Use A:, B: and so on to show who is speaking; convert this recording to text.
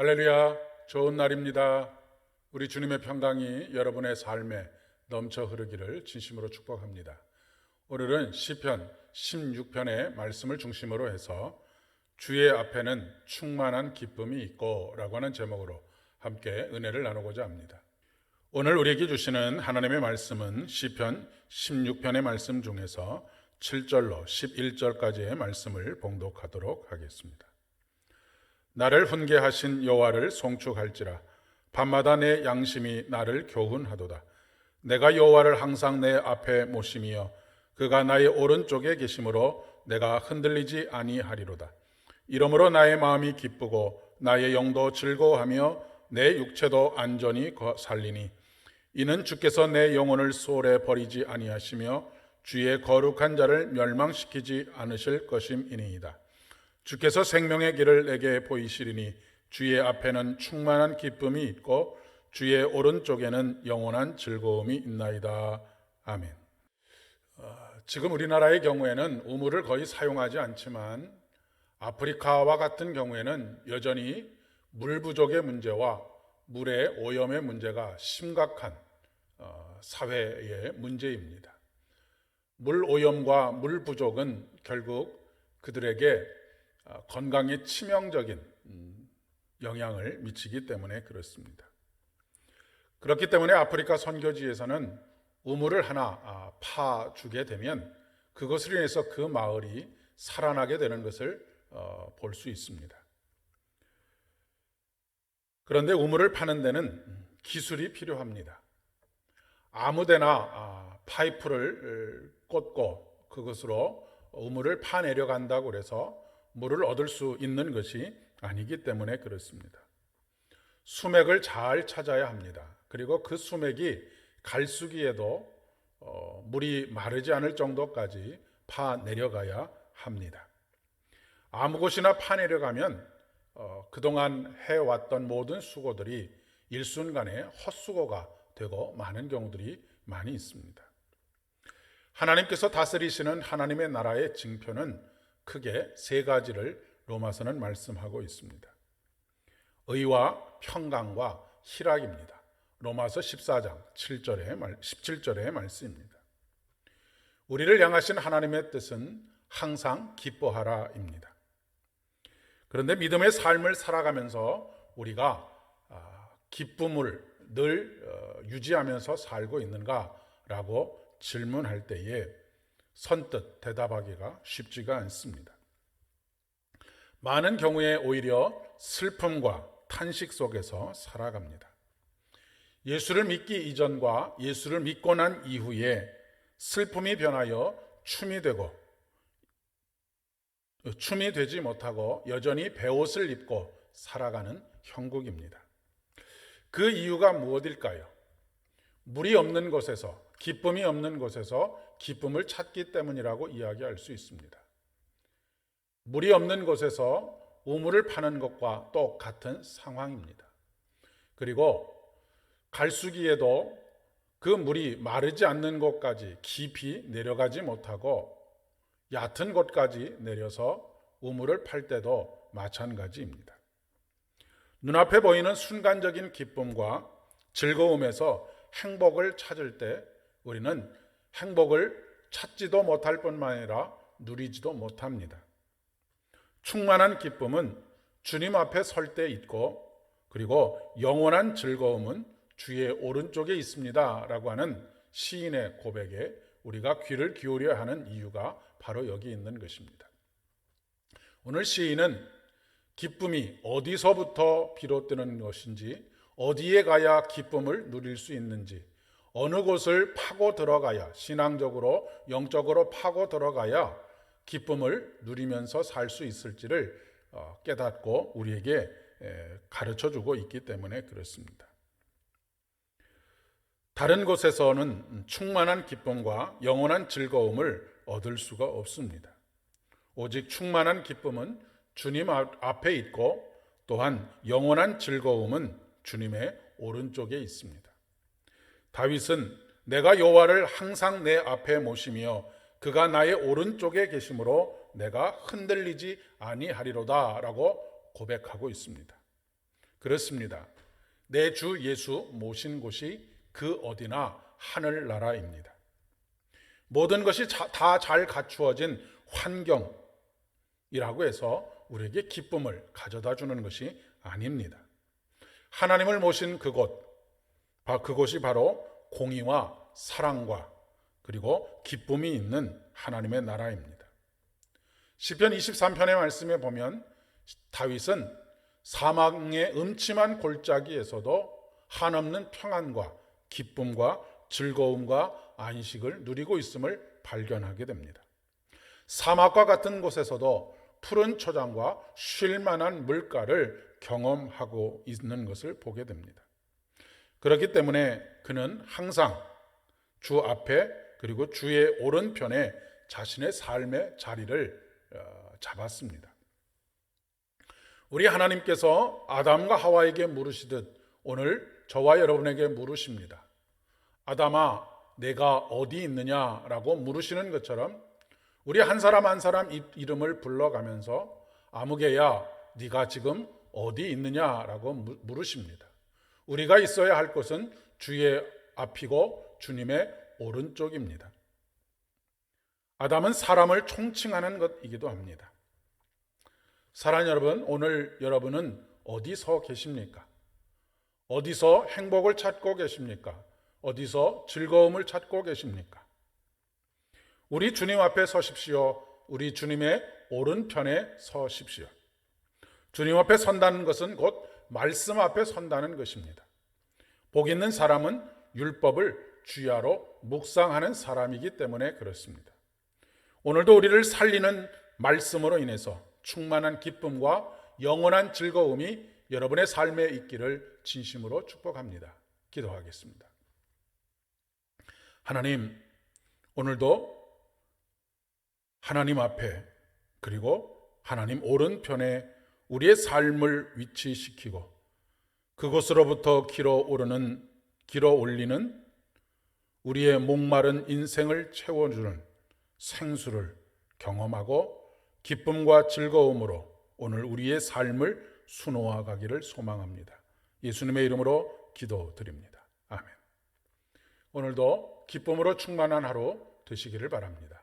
A: 할렐루야, 좋은 날입니다. 우리 주님의 평강이 여러분의 삶에 넘쳐 흐르기를 진심으로 축복합니다. 오늘은 시편 16편의 말씀을 중심으로 해서 주의 앞에는 충만한 기쁨이 있고 라고 하는 제목으로 함께 은혜를 나누고자 합니다. 오늘 우리에게 주시는 하나님의 말씀은 시편 16편의 말씀 중에서 7절로 11절까지의 말씀을 봉독하도록 하겠습니다. 나를 훈계하신 여호와를 송축할지라. 밤마다 내 양심이 나를 교훈하도다. 내가 여호와를 항상 내 앞에 모심이여 그가 나의 오른쪽에 계심으로 내가 흔들리지 아니하리로다. 이러므로 나의 마음이 기쁘고 나의 영도 즐거워하며 내 육체도 안전히 살리니 이는 주께서 내 영혼을 소홀에 버리지 아니하시며 주의 거룩한 자를 멸망시키지 않으실 것임이니이다. 주께서 생명의 길을 내게 보이시리니 주의 앞에는 충만한 기쁨이 있고 주의 오른쪽에는 영원한 즐거움이 있나이다. 아멘. 지금 우리나라의 경우에는 우물을 거의 사용하지 않지만 아프리카와 같은 경우에는 여전히 물 부족의 문제와 물의 오염의 문제가 심각한 사회의 문제입니다. 물 오염과 물 부족은 결국 그들에게 건강에 치명적인 영향을 미치기 때문에 그렇습니다. 그렇기 때문에 아프리카 선교지에서는 우물을 하나 파주게 되면 그것으로 인해서 그 마을이 살아나게 되는 것을 볼 수 있습니다. 그런데 우물을 파는 데는 기술이 필요합니다. 아무데나 파이프를 꽂고 그것으로 우물을 파내려 간다고 해서 물을 얻을 수 있는 것이 아니기 때문에 그렇습니다. 수맥을 잘 찾아야 합니다. 그리고 그 수맥이 갈수기에도 물이 마르지 않을 정도까지 파내려가야 합니다. 아무 곳이나 파내려가면 그동안 해왔던 모든 수고들이 일순간에 헛수고가 되고 많은 경우들이 많이 있습니다. 하나님께서 다스리시는 하나님의 나라의 징표는 크게 세 가지를 로마서는 말씀하고 있습니다. 의와 평강과 희락입니다. 로마서 14장 17절의 말씀입니다. 우리를 향하신 하나님의 뜻은 항상 기뻐하라입니다. 그런데 믿음의 삶을 살아가면서 우리가 기쁨을 늘 유지하면서 살고 있는가라고 질문할 때에 선뜻 대답하기가 쉽지가 않습니다. 많은 경우에 오히려 슬픔과 탄식 속에서 살아갑니다. 예수를 믿기 이전과 예수를 믿고 난 이후에 슬픔이 변하여 춤이 되지 못하고 여전히 베옷을 입고 살아가는 형국입니다. 그 이유가 무엇일까요? 물이 없는 곳에서, 기쁨이 없는 곳에서 기쁨을 찾기 때문이라고 이야기할 수 있습니다. 물이 없는 곳에서 우물을 파는 것과 똑같은 상황입니다. 그리고 갈수기에도 그 물이 마르지 않는 곳까지 깊이 내려가지 못하고 얕은 곳까지 내려서 우물을 팔 때도 마찬가지입니다. 눈앞에 보이는 순간적인 기쁨과 즐거움에서 행복을 찾을 때 우리는 행복을 찾지도 못할 뿐만 아니라 누리지도 못합니다. 충만한 기쁨은 주님 앞에 설 때 있고 그리고 영원한 즐거움은 주의 오른쪽에 있습니다 라고 하는 시인의 고백에 우리가 귀를 기울여야 하는 이유가 바로 여기 있는 것입니다. 오늘 시인은 기쁨이 어디서부터 비롯되는 것인지, 어디에 가야 기쁨을 누릴 수 있는지, 어느 곳을 파고 들어가야, 신앙적으로 영적으로 파고 들어가야 기쁨을 누리면서 살 수 있을지를 깨닫고 우리에게 가르쳐주고 있기 때문에 그렇습니다. 다른 곳에서는 충만한 기쁨과 영원한 즐거움을 얻을 수가 없습니다. 오직 충만한 기쁨은 주님 앞에 있고 또한 영원한 즐거움은 주님의 오른쪽에 있습니다. 다윗은 내가 여호와를 항상 내 앞에 모시며 그가 나의 오른쪽에 계심으로 내가 흔들리지 아니하리로다 라고 고백하고 있습니다. 그렇습니다. 내 주 예수 모신 곳이 그 어디나 하늘나라입니다. 모든 것이 다 잘 갖추어진 환경이라고 해서 우리에게 기쁨을 가져다 주는 것이 아닙니다. 하나님을 모신 그곳이 바로 공의와 사랑과 그리고 기쁨이 있는 하나님의 나라입니다. 시편 23편의 말씀에 보면 다윗은 사망의 음침한 골짜기에서도 한없는 평안과 기쁨과 즐거움과 안식을 누리고 있음을 발견하게 됩니다. 사막과 같은 곳에서도 푸른 초장과 쉴 만한 물가를 경험하고 있는 것을 보게 됩니다. 그렇기 때문에 그는 항상 주 앞에 그리고 주의 오른편에 자신의 삶의 자리를 잡았습니다. 우리 하나님께서 아담과 하와에게 물으시듯 오늘 저와 여러분에게 물으십니다. 아담아, 내가 어디 있느냐라고 물으시는 것처럼 우리 한 사람 한 사람 이름을 불러가면서 아무개야, 네가 지금 어디 있느냐라고 물으십니다. 우리가 있어야 할 곳은 주의 앞이고 주님의 오른쪽입니다. 아담은 사람을 총칭하는 것이기도 합니다. 사랑하는 여러분, 오늘 여러분은 어디서 계십니까? 어디서 행복을 찾고 계십니까? 어디서 즐거움을 찾고 계십니까? 우리 주님 앞에 서십시오. 우리 주님의 오른편에 서십시오. 주님 앞에 선다는 것은 곧 말씀 앞에 선다는 것입니다. 복 있는 사람은 율법을 주야로 묵상하는 사람이기 때문에 그렇습니다. 오늘도 우리를 살리는 말씀으로 인해서 충만한 기쁨과 영원한 즐거움이 여러분의 삶에 있기를 진심으로 축복합니다. 기도하겠습니다. 하나님, 오늘도 하나님 앞에 그리고 하나님 오른편에 우리의 삶을 위치시키고 그곳으로부터 길어 올리는 우리의 목마른 인생을 채워주는 생수를 경험하고 기쁨과 즐거움으로 오늘 우리의 삶을 수놓아 가기를 소망합니다. 예수님의 이름으로 기도드립니다. 아멘. 오늘도 기쁨으로 충만한 하루 되시기를 바랍니다.